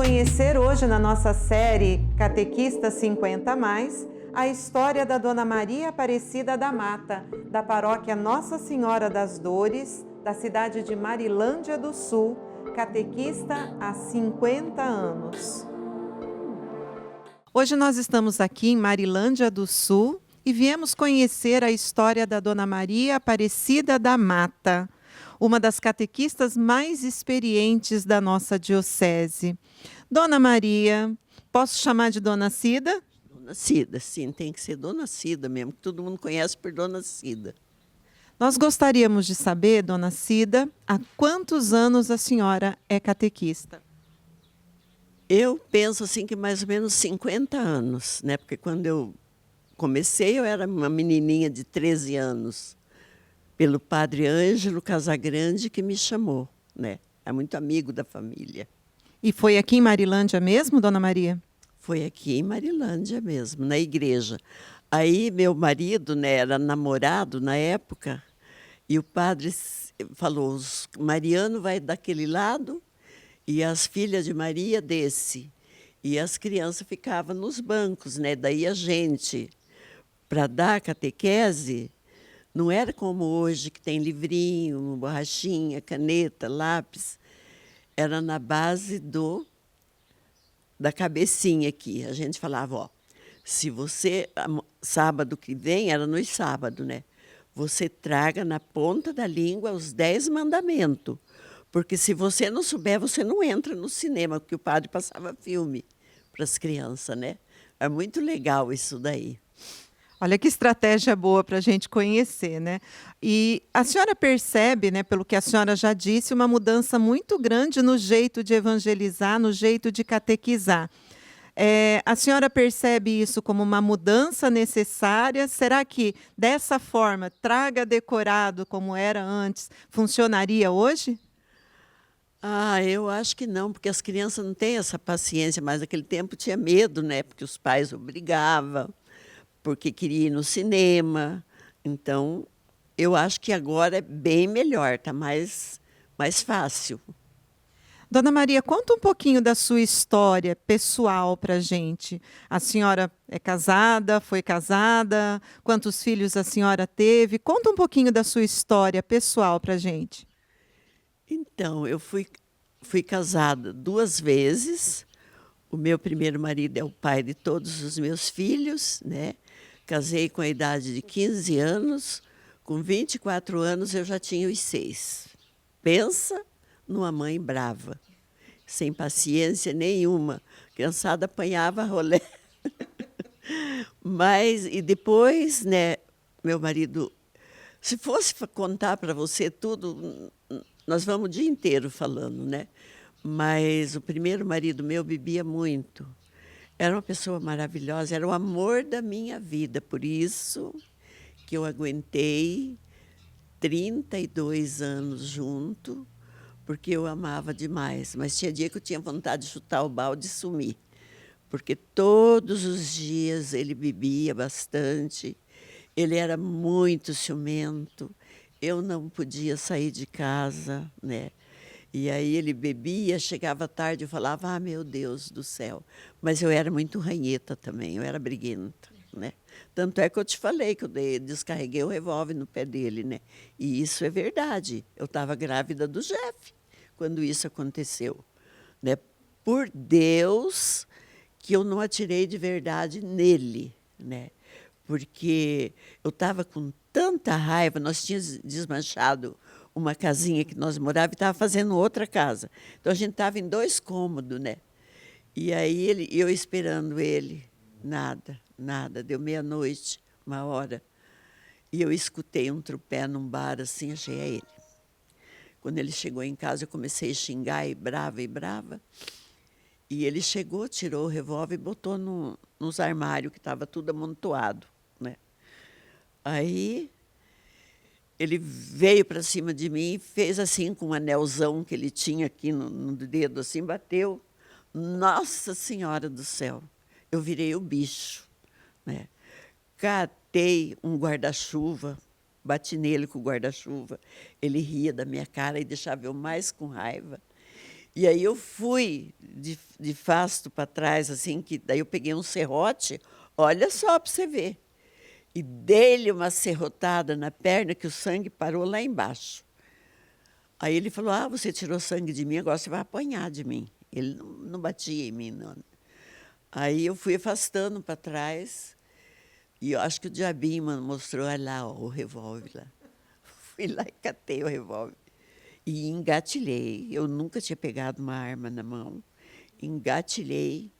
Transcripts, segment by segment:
conhecer hoje na nossa série Catequista 50 Mais, a história da Dona Maria Aparecida da Mata, da paróquia Nossa Senhora das Dores, da cidade de Marilândia do Sul, catequista há 50 anos. Hoje nós estamos aqui em Marilândia do Sul e viemos conhecer a história da Dona Maria Aparecida da Mata, uma das catequistas mais experientes da nossa diocese. Dona Maria, posso chamar de Dona Cida? Dona Cida, sim, tem que ser Dona Cida mesmo, que todo mundo conhece por Dona Cida. Nós gostaríamos de saber, Dona Cida, há quantos anos a senhora é catequista? Eu penso assim que mais ou menos 50 anos, né? Porque quando eu comecei, eu era uma menininha de 13 anos. Pelo padre Ângelo Casagrande que me chamou, né? É muito amigo da família. E foi aqui em Marilândia mesmo, Dona Maria? Foi aqui em Marilândia mesmo, na igreja. Aí meu marido, né, era namorado na época, e o padre falou, Mariano vai daquele lado e as filhas de Maria desse. E as crianças ficavam nos bancos, né? Daí a gente, para dar catequese, não era como hoje, que tem livrinho, borrachinha, caneta, lápis. Era na base da cabecinha aqui. A gente falava, ó, se você, sábado que vem, era no sábado, né? Você traga na ponta da língua os 10 mandamentos. Porque se você não souber, você não entra no cinema, porque o padre passava filme para as crianças, né? É muito legal isso daí. Olha que estratégia boa para a gente conhecer, né? E a senhora percebe, né, pelo que a senhora já disse, uma mudança muito grande no jeito de evangelizar, no jeito de catequizar. A senhora percebe isso como uma mudança necessária? Será que dessa forma, traga decorado como era antes, funcionaria hoje? Ah, eu acho que não, porque as crianças não têm essa paciência, mas naquele tempo tinha medo, né? Porque os pais obrigavam, porque queria ir no cinema. Então, eu acho que agora é bem melhor, tá mais fácil. Dona Maria, conta um pouquinho da sua história pessoal para a gente. A senhora é casada, foi casada? Quantos filhos a senhora teve? Conta um pouquinho da sua história pessoal para a gente. Então, eu fui casada 2 vezes. O meu primeiro marido é o pai de todos os meus filhos, né? Casei com a idade de 15 anos. Com 24 anos, eu já tinha os 6. Pensa numa mãe brava, sem paciência nenhuma. A criançada apanhava rolé. E depois, né, meu marido, se fosse contar para você tudo, nós vamos o dia inteiro falando, né? Mas o primeiro marido meu bebia muito. Era uma pessoa maravilhosa, era o amor da minha vida. Por isso que eu aguentei 32 anos junto, porque eu amava demais. Mas tinha dia que eu tinha vontade de chutar o balde e sumir. Porque todos os dias ele bebia bastante, ele era muito ciumento, eu não podia sair de casa, né? E aí ele bebia, chegava tarde e falava, ah, meu Deus do céu. Mas eu era muito ranheta também, eu era briguenta, né? Tanto é que eu te falei que eu descarreguei o revólver no pé dele, né? E isso é verdade. Eu estava grávida do Jeff quando isso aconteceu, né? Por Deus que eu não atirei de verdade nele, né? Porque eu estava com tanta raiva, nós tínhamos desmanchado uma casinha que nós morávamos e estava fazendo outra casa. Então a gente estava em 2 cômodos, né? E aí eu esperando ele, nada, nada. Deu meia-noite, 1 hora, e eu escutei um tropé num bar assim, achei é ele. Quando ele chegou em casa, eu comecei a xingar e brava e brava. E ele chegou, tirou o revólver e botou nos armários, que estava tudo amontoado, né? Aí ele veio para cima de mim e fez assim com um anelzão que ele tinha aqui no dedo, assim, bateu. Nossa Senhora do céu! Eu virei o bicho, né? Catei um guarda-chuva, bati nele com o guarda-chuva. Ele ria da minha cara e deixava eu mais com raiva. E aí eu fui de fasto para trás, assim, que daí eu peguei um serrote, olha só para você ver. E dei-lhe uma serrotada na perna que o sangue parou lá embaixo. Aí ele falou, você tirou sangue de mim, agora você vai apanhar de mim. Ele não batia em mim, não. Aí eu fui afastando para trás, e eu acho que o diabinho mostrou, olha lá, ó, o revólver lá. Fui lá e catei o revólver. E engatilhei. Eu nunca tinha pegado uma arma na mão. Engatilhei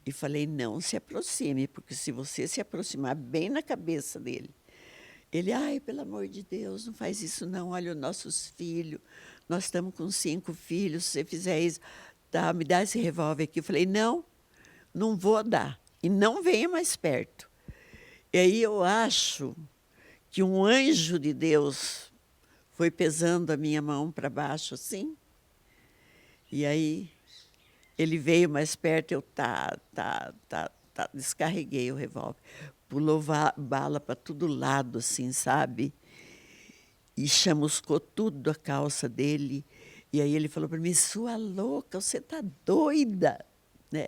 e falei, não se aproxime, porque se você se aproximar bem na cabeça dele, ele, ai, pelo amor de Deus, não faz isso não, olha os nossos filhos, nós estamos com 5 filhos, se você fizer isso, tá, me dá esse revólver aqui. Eu falei, não vou dar, e não venha mais perto. E aí eu acho que um anjo de Deus foi pesando a minha mão para baixo, assim. E aí ele veio mais perto, eu descarreguei o revólver. Pulou bala para todo lado, assim, sabe? E chamuscou tudo a calça dele. E aí ele falou para mim, sua louca, você está doida, né?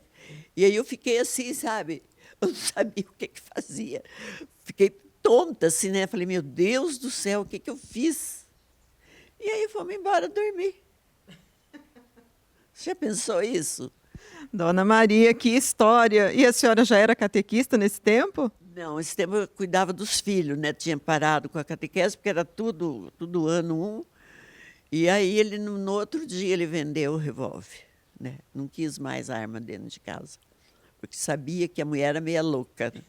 E aí eu fiquei assim, sabe? Eu não sabia o que fazia. Fiquei tonta, assim, né? Falei, meu Deus do céu, o que eu fiz? E aí fomos embora dormir. Você já pensou isso? Dona Maria, que história! E a senhora já era catequista nesse tempo? Não, esse tempo eu cuidava dos filhos, né? Tinha parado com a catequese, porque era tudo ano um. E aí, ele, no outro dia, ele vendeu o revólver, né? Não quis mais arma dentro de casa, porque sabia que a mulher era meia louca, né?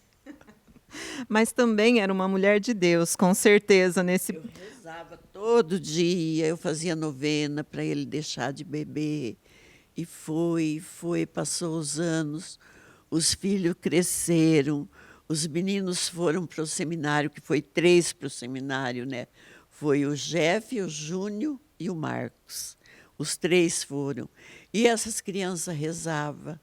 Mas também era uma mulher de Deus, com certeza, nesse. Eu rezava todo dia, eu fazia novena para ele deixar de beber. E foi, passou os anos, os filhos cresceram, os meninos foram para o seminário, que foi 3 para o seminário, né? Foi o Jeff, o Júnior e o Marcos. Os 3 foram. E essas crianças rezavam.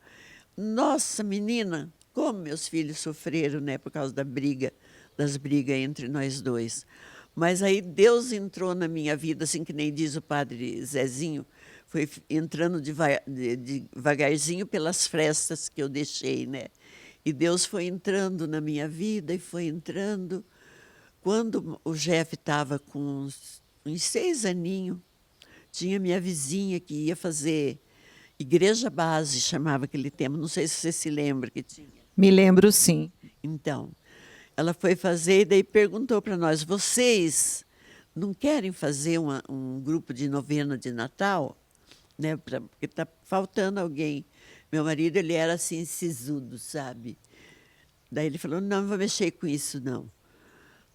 Nossa, menina, como meus filhos sofreram, né, por causa das brigas entre nós dois. Mas aí Deus entrou na minha vida, assim que nem diz o padre Zezinho, foi entrando devagarzinho pelas frestas que eu deixei, né? E Deus foi entrando na minha vida e foi entrando. Quando o Jeff estava com uns 6 aninhos, tinha minha vizinha que ia fazer igreja base, chamava aquele tempo. Não sei se você se lembra que tinha. Me lembro, sim. Então, ela foi fazer e daí perguntou para nós, vocês não querem fazer um grupo de novena de Natal? Né, porque está faltando alguém. Meu marido, ele era assim, sisudo, sabe? Daí ele falou, não vou mexer com isso, não.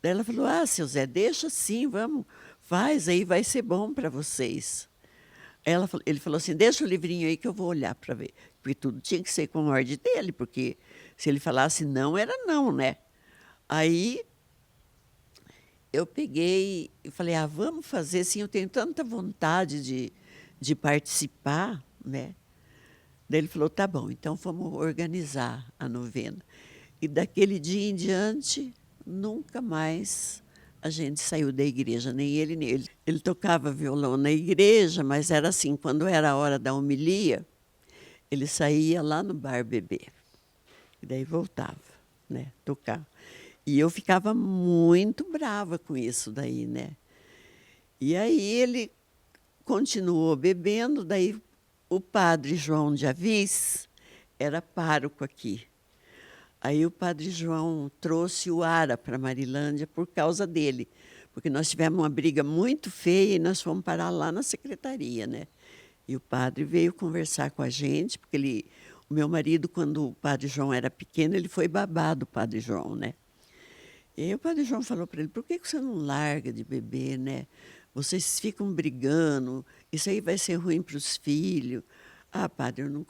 Daí ela falou, seu Zé, deixa sim, vamos, faz, aí vai ser bom para vocês. Ele falou assim, deixa o livrinho aí que eu vou olhar para ver. Porque tudo tinha que ser com a ordem dele, porque se ele falasse não, era não, né? Aí eu peguei e falei, vamos fazer, sim, eu tenho tanta vontade de participar, né? Daí ele falou, tá bom, então vamos organizar a novena. E daquele dia em diante, nunca mais a gente saiu da igreja, nem ele, nem ele. Ele tocava violão na igreja, mas era assim, quando era a hora da homilia, ele saía lá no bar beber. E daí voltava, né, tocar. E eu ficava muito brava com isso daí, né? E aí ele continuou bebendo, daí o padre João de Avis era pároco aqui. Aí o padre João trouxe o Ara para Marilândia por causa dele, porque nós tivemos uma briga muito feia e nós fomos parar lá na secretaria, né? E o padre veio conversar com a gente, porque o meu marido, quando o padre João era pequeno, ele foi babá do padre João, né? E aí o padre João falou para ele, por que você não larga de beber, né? Vocês ficam brigando, isso aí vai ser ruim para os filhos. Padre, eu não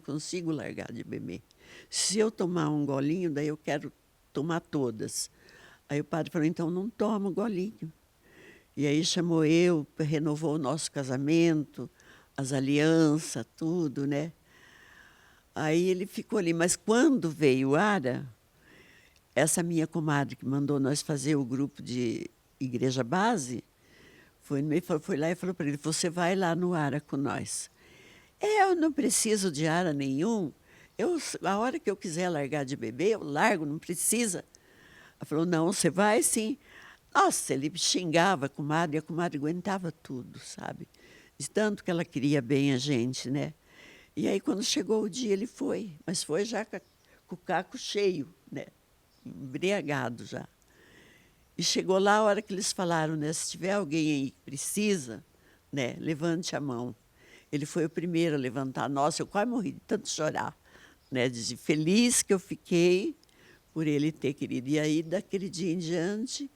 consigo largar de beber. Se eu tomar um golinho, daí eu quero tomar todas. Aí o padre falou, então não toma o golinho. E aí chamou eu, renovou o nosso casamento, as alianças, tudo, né? Aí ele ficou ali. Mas quando veio Ara, essa minha comadre que mandou nós fazer o grupo de igreja base, Foi lá e falou para ele, você vai lá no ARA com nós. Eu não preciso de ARA nenhum. A hora que eu quiser largar de beber, eu largo, não precisa. Ela falou, não, você vai sim. Nossa, ele xingava a comadre aguentava tudo, sabe? De tanto que ela queria bem a gente, né? E aí, quando chegou o dia, ele foi. Mas foi já com o caco cheio, né? Embriagado já. E chegou lá a hora que eles falaram, né? Se tiver alguém aí que precisa, né? Levante a mão. Ele foi o primeiro a levantar. Nossa, eu quase morri de tanto chorar, né? De feliz que eu fiquei por ele ter querido. E aí, daquele dia em diante,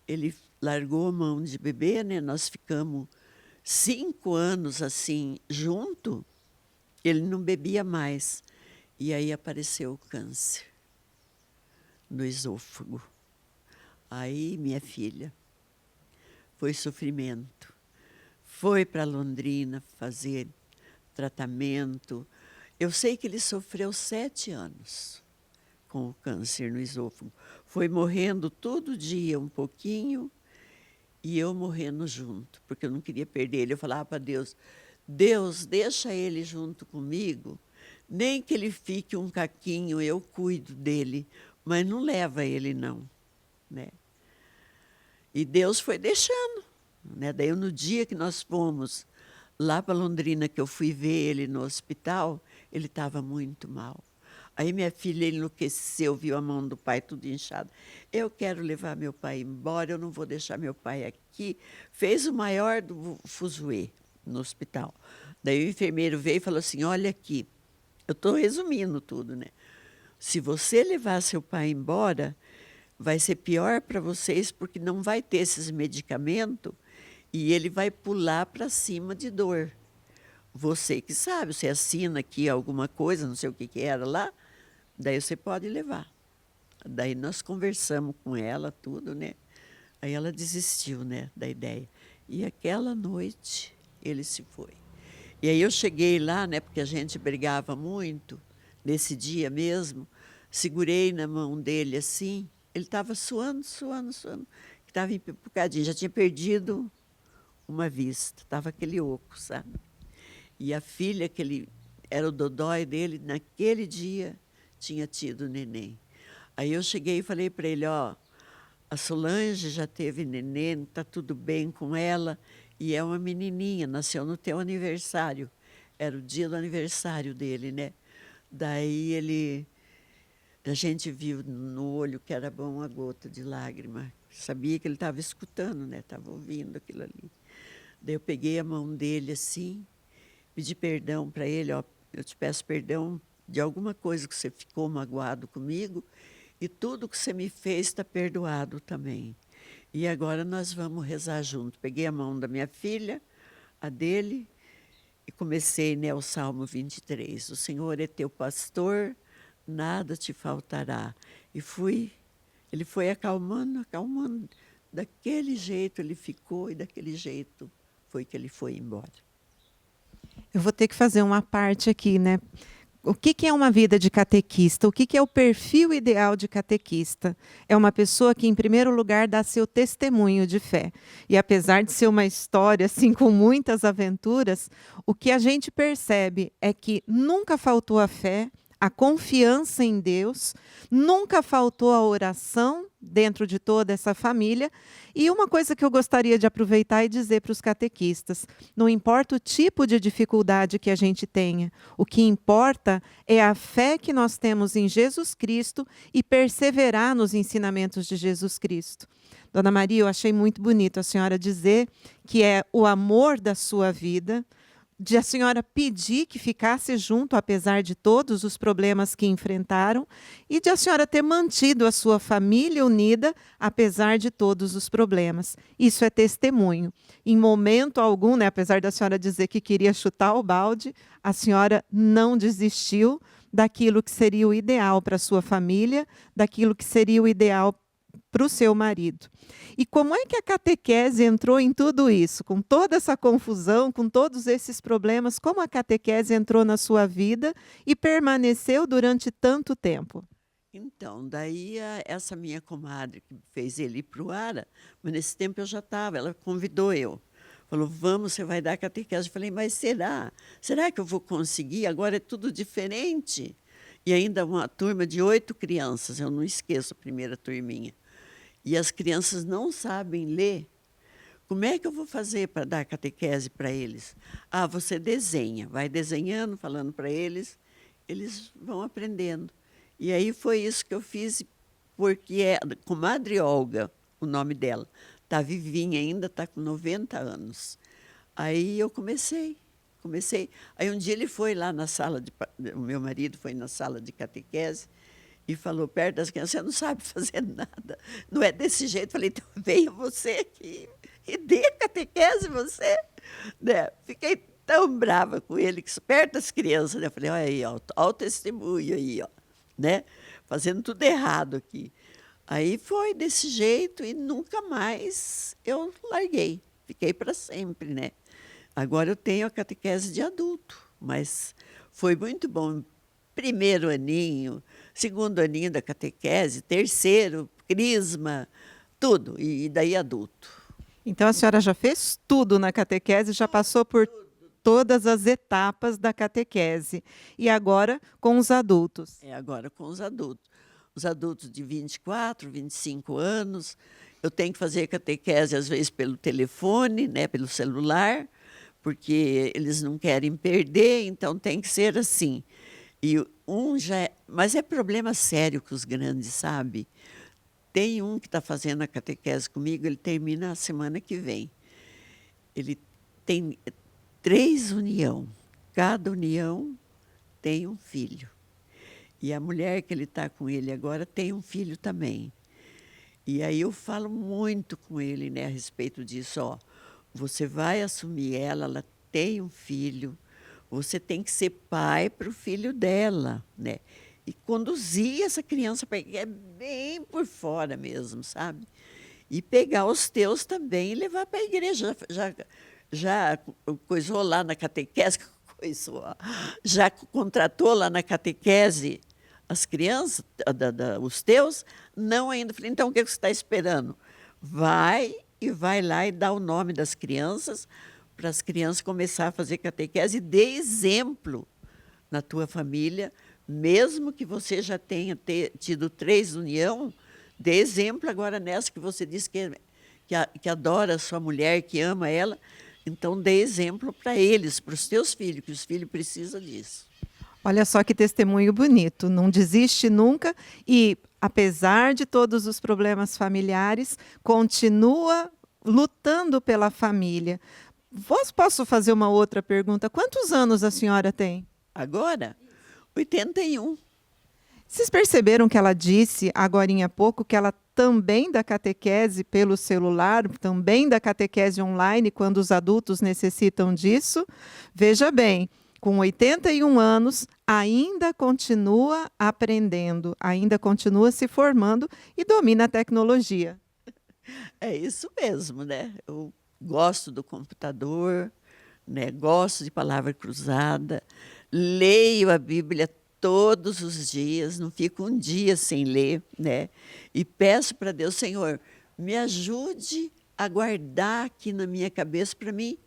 ele largou a mão de beber, né? Nós ficamos 5 anos assim, junto. Ele não bebia mais. E aí apareceu o câncer no esôfago. Aí, minha filha, foi sofrimento. Foi para Londrina fazer tratamento. Eu sei que ele sofreu 7 anos com o câncer no esôfago. Foi morrendo todo dia um pouquinho e eu morrendo junto, porque eu não queria perder ele. Eu falava para Deus, Deus, deixa ele junto comigo, nem que ele fique um caquinho, eu cuido dele, mas não leva ele não, né? E Deus foi deixando, né? Daí no dia que nós fomos lá para Londrina, que eu fui ver ele no hospital, ele estava muito mal. Aí minha filha enlouqueceu, viu a mão do pai tudo inchada. Eu quero levar meu pai embora, eu não vou deixar meu pai aqui. Fez o maior do fuzuê no hospital. Daí o enfermeiro veio e falou assim, olha aqui, eu estou resumindo tudo, né? Se você levar seu pai embora, vai ser pior para vocês, porque não vai ter esses medicamentos e ele vai pular para cima de dor. Você que sabe, você assina aqui alguma coisa, não sei o que era lá, daí você pode levar. Daí nós conversamos com ela, tudo, né? Aí ela desistiu, né, da ideia. E aquela noite ele se foi. E aí eu cheguei lá, né, porque a gente brigava muito, nesse dia mesmo, segurei na mão dele assim, ele estava suando, estava empipucadinho, já tinha perdido uma vista, estava aquele oco, sabe? E a filha, que ele era o dodói dele, naquele dia tinha tido neném. Aí eu cheguei e falei para ele, ó, a Solange já teve neném, está tudo bem com ela, e é uma menininha, nasceu no teu aniversário. Era o dia do aniversário dele, né? Daí a gente viu no olho que era bom uma gota de lágrima. Sabia que ele estava escutando, né? Estava ouvindo aquilo ali. Daí eu peguei a mão dele assim, pedi perdão para ele, ó, eu te peço perdão de alguma coisa que você ficou magoado comigo e tudo que você me fez está perdoado também. E agora nós vamos rezar junto. Peguei a mão da minha filha, a dele, e comecei, né, o Salmo 23. O Senhor é teu pastor, nada te faltará. E ele foi acalmando, acalmando. Daquele jeito ele ficou e daquele jeito foi que ele foi embora. Eu vou ter que fazer uma parte aqui, né? O que é uma vida de catequista? O que é o perfil ideal de catequista? É uma pessoa que, em primeiro lugar, dá seu testemunho de fé. E apesar de ser uma história assim com muitas aventuras, o que a gente percebe é que nunca faltou a fé, a confiança em Deus, nunca faltou a oração dentro de toda essa família. E uma coisa que eu gostaria de aproveitar e dizer para os catequistas, não importa o tipo de dificuldade que a gente tenha, o que importa é a fé que nós temos em Jesus Cristo e perseverar nos ensinamentos de Jesus Cristo. Dona Maria, eu achei muito bonito a senhora dizer que é o amor da sua vida, de a senhora pedir que ficasse junto, apesar de todos os problemas que enfrentaram, e de a senhora ter mantido a sua família unida, apesar de todos os problemas. Isso é testemunho. Em momento algum, né, apesar da senhora dizer que queria chutar o balde, a senhora não desistiu daquilo que seria o ideal para a sua família, daquilo que seria o ideal para o seu marido. E como é que a catequese entrou em tudo isso? Com toda essa confusão, com todos esses problemas, como a catequese entrou na sua vida e permaneceu durante tanto tempo? Então, daí essa minha comadre que fez ele ir para o ARA, mas nesse tempo eu já estava, ela convidou eu. Falou, vamos, você vai dar catequese. Eu falei, mas será? Será que eu vou conseguir? Agora é tudo diferente. E ainda uma turma de 8 crianças, eu não esqueço a primeira turminha. E as crianças não sabem ler. Como é que eu vou fazer para dar catequese para eles? Ah, você desenha, vai desenhando, falando para eles vão aprendendo. E aí foi isso que eu fiz, porque é comadre Olga, o nome dela. Está vivinha ainda, está com 90 anos. Aí eu comecei. Aí um dia ele foi lá na sala o meu marido foi na sala de catequese e falou perto das crianças, você não sabe fazer nada. Não é desse jeito. Falei, então venha você aqui e dê catequese você. Né? Fiquei tão brava com ele, que perto das crianças, né? Eu falei, olha aí, ó o testemunho aí, ó, né? Fazendo tudo errado aqui. Aí foi desse jeito e nunca mais eu larguei. Fiquei para sempre, né? Agora eu tenho a catequese de adulto, mas foi muito bom. Primeiro aninho, segundo aninho da catequese, terceiro, crisma, tudo, e daí adulto. Então a senhora já fez tudo na catequese, já passou por todas as etapas da catequese. E agora com os adultos. É agora com os adultos. Os adultos de 24, 25 anos, eu tenho que fazer catequese, às vezes, pelo telefone, né, pelo celular, porque eles não querem perder, então tem que ser assim. E mas é problema sério com os grandes, sabe? Tem um que está fazendo a catequese comigo, ele termina a semana que vem. Ele tem 3 união. Cada união tem um filho. E a mulher que ele está com ele agora tem um filho também. E aí eu falo muito com ele, né, a respeito disso. Ó, você vai assumir ela tem um filho, você tem que ser pai para o filho dela, né? E conduzir essa criança para é bem por fora mesmo, sabe? E pegar os teus também e levar para a igreja. Já coisou lá na catequese, já contratou lá na catequese as crianças, os teus? Não ainda. Falei, então o que você está esperando? Vai lá e dá o nome das crianças, para as crianças começar a fazer catequese e dê exemplo na tua família, mesmo que você já tenha tido 3 união, dê exemplo agora nessa que você disse que adora a sua mulher, que ama ela, então dê exemplo para eles, para os teus filhos, que os filhos precisam disso. Olha só que testemunho bonito, não desiste nunca e, apesar de todos os problemas familiares, continua lutando pela família. Posso fazer uma outra pergunta? Quantos anos a senhora tem? Agora, 81. Vocês perceberam que ela disse agorinha há pouco que ela também dá catequese pelo celular, também dá catequese online quando os adultos necessitam disso? Veja bem, com 81 anos, ainda continua aprendendo, ainda continua se formando e domina a tecnologia. É isso mesmo, né? Eu gosto do computador, né? Gosto de palavra cruzada, leio a Bíblia todos os dias, não fico um dia sem ler, né? E peço para Deus, Senhor, me ajude a guardar aqui na minha cabeça para mim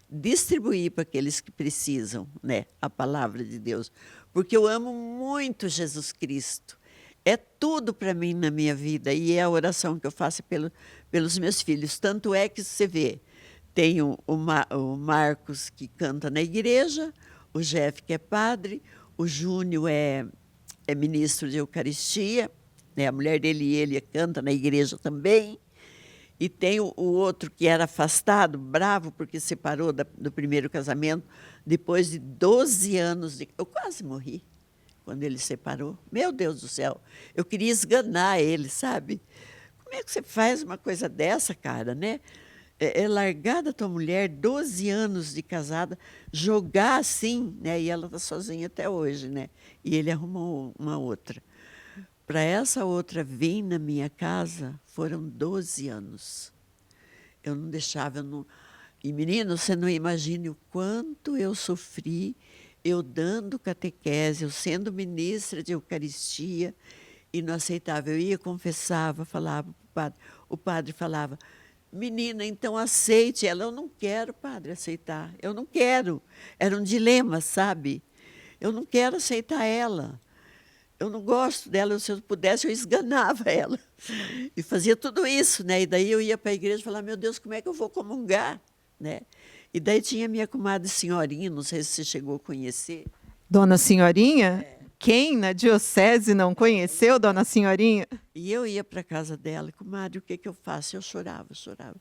distribuir para aqueles que precisam, né? A palavra de Deus, porque eu amo muito Jesus Cristo. É tudo para mim na minha vida e é a oração que eu faço pelos meus filhos. Tanto é que você vê, tem o Marcos que canta na igreja, o Jeff que é padre, o Júnior é ministro de Eucaristia, né? A mulher dele e ele canta na igreja também. E tem o outro que era afastado, bravo, porque separou do primeiro casamento, depois de 12 anos. Eu quase morri quando ele separou. Meu Deus do céu, eu queria esganar ele, sabe? Como é que você faz uma coisa dessa, cara, né? É largar da tua mulher 12 anos de casada, jogar assim, né? E ela está sozinha até hoje, né? E ele arrumou uma outra. Para essa outra vir na minha casa, foram 12 anos. Eu não deixava, eu não... E, menino, você não imagina o quanto eu sofri, eu dando catequese, eu sendo ministra de Eucaristia, e não aceitava. Eu ia, confessava, falava para o padre. O padre falava, menina, então aceite ela. Eu não quero, padre, aceitar. Eu não quero. Era um dilema, sabe? Eu não quero aceitar ela. Eu não gosto dela. Se eu pudesse, eu esganava ela. E fazia tudo isso, né? E daí eu ia para a igreja e falava, meu Deus, como é que eu vou comungar? Né? E daí tinha minha comadre Senhorinha, não sei se você chegou a conhecer. Dona Senhorinha? Quem na diocese não conheceu Dona Senhorinha? E eu ia para a casa dela, comadre, o que que eu faço? Eu chorava, chorava.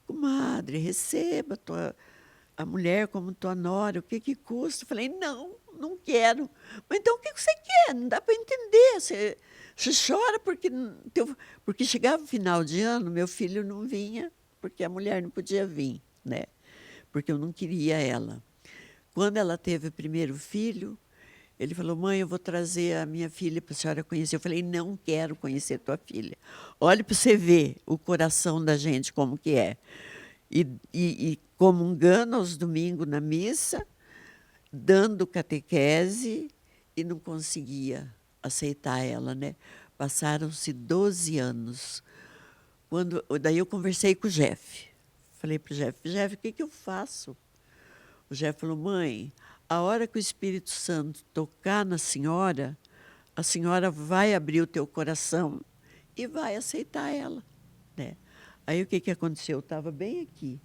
Comadre, receba a mulher como tua nora, o que que custa? Eu falei, não, não quero. Mas então o que que você quer? Não dá para entender. Você chora porque chegava o final de ano, meu filho não vinha, porque a mulher não podia vir, né? Porque eu não queria ela. Quando ela teve o primeiro filho, ele falou, mãe, eu vou trazer a minha filha para a senhora conhecer. Eu falei, não quero conhecer tua filha. Olhe para você ver o coração da gente como que é. E comungando aos domingos na missa, dando catequese, e não conseguia aceitar ela, né? Passaram-se 12 anos. Daí eu conversei com o Jeff. Falei para o Jeff, o que que eu faço? O Jeff falou, mãe, a hora que o Espírito Santo tocar na senhora, a senhora vai abrir o teu coração e vai aceitar ela, né? Aí o que que aconteceu? Eu estava bem aqui.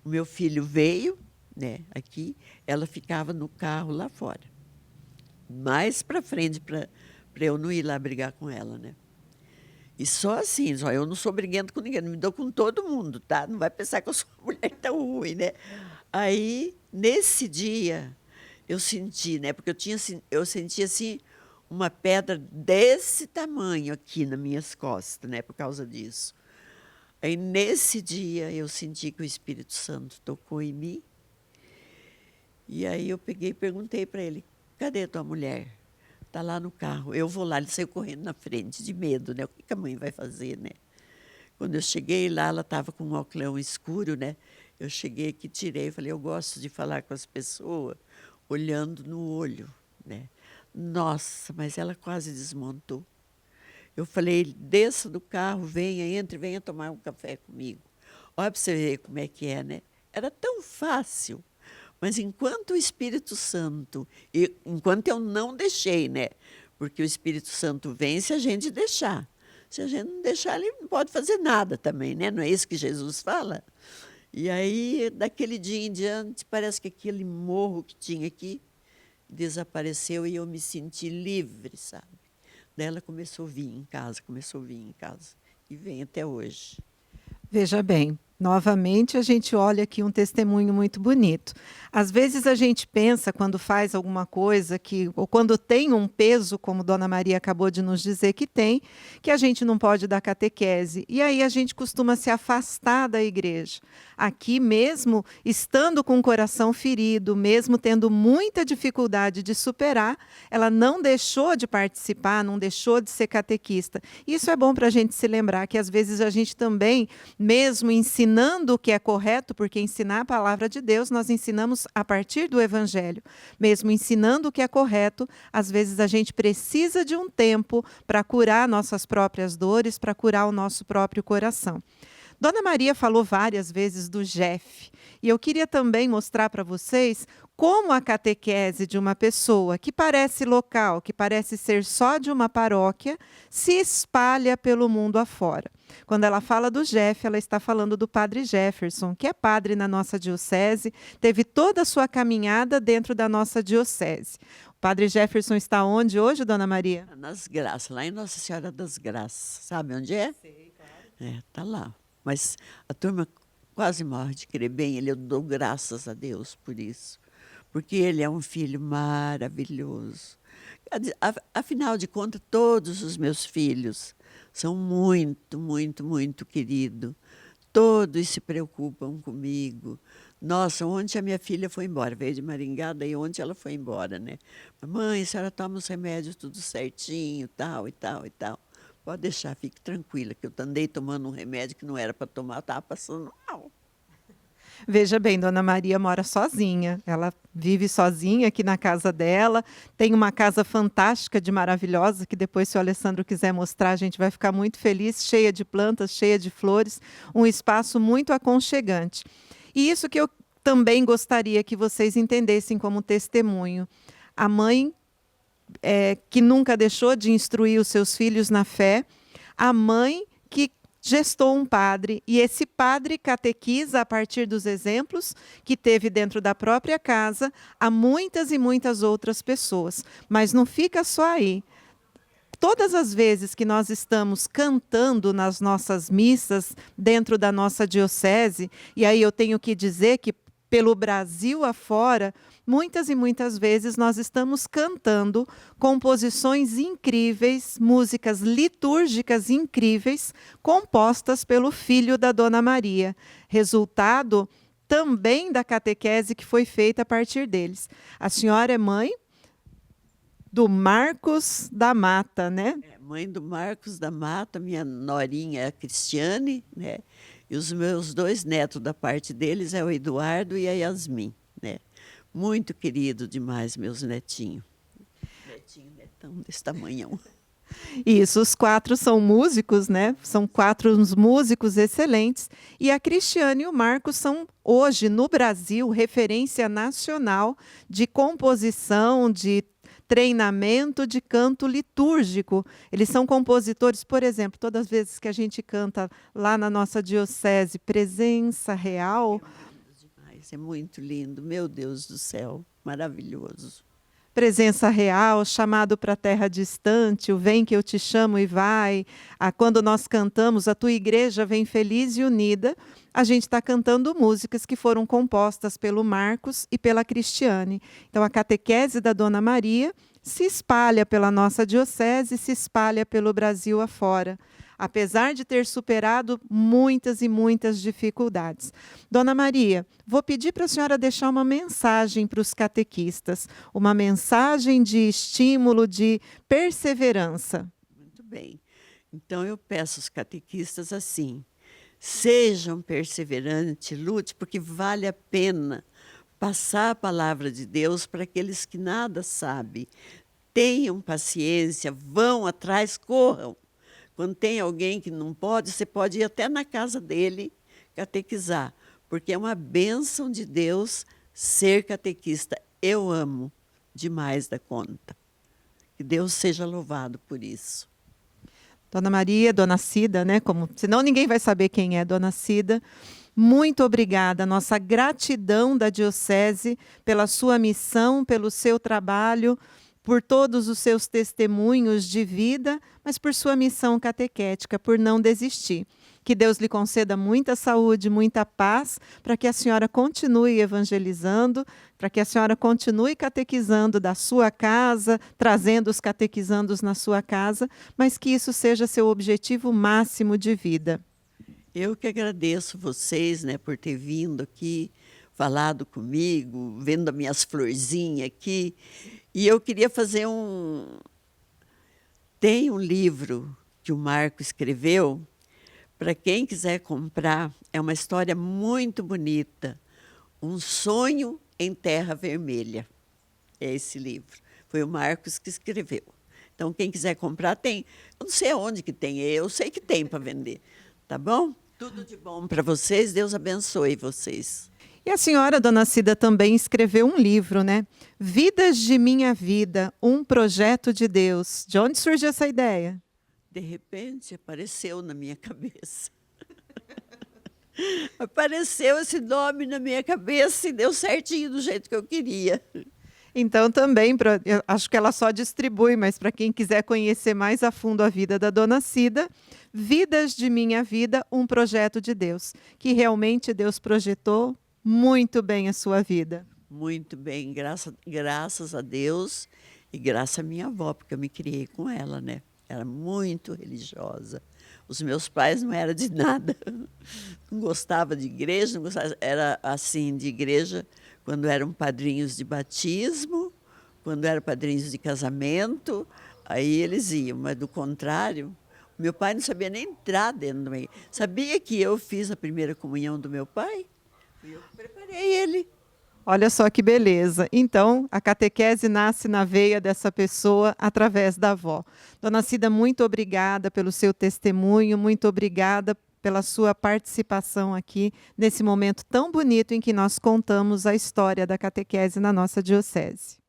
O meu filho veio, né, aqui, ela ficava no carro lá fora. Mais para frente, para eu não ir lá brigar com ela, né? E só assim, só eu não sou briguento com ninguém, não me dou com todo mundo, tá? Não vai pensar que eu sou uma mulher tão ruim, né? Aí, nesse dia, eu senti, né? Porque eu senti assim uma pedra desse tamanho aqui nas minhas costas, né? Por causa disso. Aí, nesse dia, eu senti que o Espírito Santo tocou em mim. E aí eu peguei e perguntei para ele, cadê tua mulher? Está lá no carro. Eu vou lá, ele saiu correndo na frente, de medo, né? O que a mãe vai fazer, né? Quando eu cheguei lá, ela estava com um óculos escuro, né? Eu cheguei aqui, tirei, falei, eu gosto de falar com as pessoas olhando no olho, né? Nossa, mas ela quase desmontou. Eu falei, desça do carro, venha, entre, venha tomar um café comigo. Olha para você ver como é que é, né? Era tão fácil. Mas enquanto o Espírito Santo, enquanto eu não deixei, né? Porque o Espírito Santo vem se a gente deixar. Se a gente não deixar, ele não pode fazer nada também, né? Não é isso que Jesus fala? E aí, daquele dia em diante, parece que aquele morro que tinha aqui desapareceu e eu me senti livre, sabe? Daí ela começou a vir em casa, começou a vir em casa. E vem até hoje. Veja bem, novamente a gente olha aqui um testemunho muito bonito. Às vezes a gente pensa, quando faz alguma coisa ou quando tem um peso, como Dona Maria acabou de nos dizer que a gente não pode dar catequese. E aí a gente costuma se afastar da igreja. Aqui mesmo, estando com o coração ferido, mesmo tendo muita dificuldade de superar, ela não deixou de participar, não deixou de ser catequista. Isso é bom para a gente se lembrar que às vezes a gente também, mesmo ensinando o que é correto, porque ensinar a palavra de Deus, nós ensinamos a partir do Evangelho. Mesmo ensinando o que é correto, às vezes a gente precisa de um tempo para curar nossas próprias dores, para curar o nosso próprio coração. Dona Maria falou várias vezes do Jeff, e eu queria também mostrar para vocês como a catequese de uma pessoa que parece local, que parece ser só de uma paróquia, se espalha pelo mundo afora. Quando ela fala do Jeff, ela está falando do padre Jefferson, que é padre na nossa diocese, teve toda a sua caminhada dentro da nossa diocese. O padre Jefferson está onde hoje, Dona Maria? Nas Graças, lá em Nossa Senhora das Graças. Sabe onde é? Sei, claro. É, tá lá. Mas a turma quase morre de querer bem ele. Eu dou graças a Deus por isso. Porque ele é um filho maravilhoso. Afinal de contas, todos os meus filhos são muito, muito, muito queridos. Todos se preocupam comigo. Nossa, ontem a minha filha foi embora, veio de Maringá, daí ontem ela foi embora, né? Mãe, a senhora toma os remédios tudo certinho, tal e tal e tal. Pode deixar, fique tranquila, que eu andei tomando um remédio que não era para tomar, eu estava passando mal. Veja bem, Dona Maria mora sozinha. Ela vive sozinha aqui na casa dela. Tem uma casa fantástica, de maravilhosa, que depois, se o Alessandro quiser mostrar, a gente vai ficar muito feliz, cheia de plantas, cheia de flores, um espaço muito aconchegante. E isso que eu também gostaria que vocês entendessem como testemunho. A mãe que nunca deixou de instruir os seus filhos na fé, a mãe que gestou um padre, e esse padre catequiza a partir dos exemplos que teve dentro da própria casa a muitas e muitas outras pessoas. Mas não fica só aí. Todas as vezes que nós estamos cantando nas nossas missas, dentro da nossa diocese, e aí eu tenho que dizer que pelo Brasil afora, muitas e muitas vezes nós estamos cantando composições incríveis, músicas litúrgicas incríveis, compostas pelo filho da Dona Maria, resultado também da catequese que foi feita a partir deles. A senhora é mãe do Marcos da Mata, né? Mãe do Marcos da Mata, minha norinha é a Cristiane, né? E os meus 2 netos da parte deles é o Eduardo e a Yasmin, né? Muito querido demais, meus netinhos. Netinho, netão desse tamanhão. Isso, os 4 são músicos, né? São 4 músicos excelentes. E a Cristiane e o Marcos são, hoje, no Brasil, referência nacional de composição, de treinamento de canto litúrgico. Eles são compositores, por exemplo, todas as vezes que a gente canta lá na nossa diocese, Presença Real. É muito lindo, meu Deus do céu, maravilhoso. Presença Real, Chamado para a Terra Distante, o Vem que eu te chamo e vai. Quando nós cantamos A Tua Igreja Vem Feliz e Unida, a gente está cantando músicas que foram compostas pelo Marcos e pela Cristiane. Então, a catequese da Dona Maria se espalha pela nossa diocese, se espalha pelo Brasil afora, apesar de ter superado muitas e muitas dificuldades. Dona Maria, vou pedir para a senhora deixar uma mensagem para os catequistas, uma mensagem de estímulo, de perseverança. Muito bem. Então, eu peço aos catequistas assim: sejam perseverantes, lute, porque vale a pena passar a palavra de Deus para aqueles que nada sabem. Tenham paciência, vão atrás, corram. Quando tem alguém que não pode, você pode ir até na casa dele catequizar, porque é uma bênção de Deus ser catequista. Eu amo demais da conta. Que Deus seja louvado por isso. Dona Maria, Dona Cida, né? Senão ninguém vai saber quem é Dona Cida. Muito obrigada. Nossa gratidão da Diocese pela sua missão, pelo seu trabalho, por todos os seus testemunhos de vida, mas por sua missão catequética, por não desistir. Que Deus lhe conceda muita saúde, muita paz, para que a senhora continue evangelizando, para que a senhora continue catequizando da sua casa, trazendo os catequizandos na sua casa, mas que isso seja seu objetivo máximo de vida. Eu que agradeço vocês, né, por ter vindo aqui, falado comigo, vendo as minhas florzinhas aqui. E eu queria fazer Tem um livro que o Marco escreveu, para quem quiser comprar, é uma história muito bonita. Um Sonho em Terra Vermelha. É esse livro. Foi o Marcos que escreveu. Então, quem quiser comprar, tem. Eu não sei aonde que tem, eu sei que tem para vender. Tá bom? Tudo de bom para vocês, Deus abençoe vocês. E a senhora, Dona Cida, também escreveu um livro, né? Vidas de Minha Vida, um projeto de Deus. De onde surgiu essa ideia? De repente, apareceu na minha cabeça. Apareceu esse nome na minha cabeça e deu certinho do jeito que eu queria. Então, também, eu acho que ela só distribui, mas para quem quiser conhecer mais a fundo a vida da Dona Cida, Vidas de Minha Vida, um projeto de Deus, que realmente Deus projetou muito bem a sua vida. Muito bem, graças a Deus e graças à minha avó, porque eu me criei com ela, né? Era muito religiosa. Os meus pais não eram de nada. Não gostava de igreja, não gostava, era assim, de igreja quando eram padrinhos de batismo, quando eram padrinhos de casamento, aí eles iam, mas do contrário, meu pai não sabia nem entrar dentro da igreja. Sabia que eu fiz a primeira comunhão do meu pai? Fui eu que Olha só que beleza. Então, a catequese nasce na veia dessa pessoa através da avó. Dona Cida, muito obrigada pelo seu testemunho, muito obrigada pela sua participação aqui nesse momento tão bonito em que nós contamos a história da catequese na nossa diocese.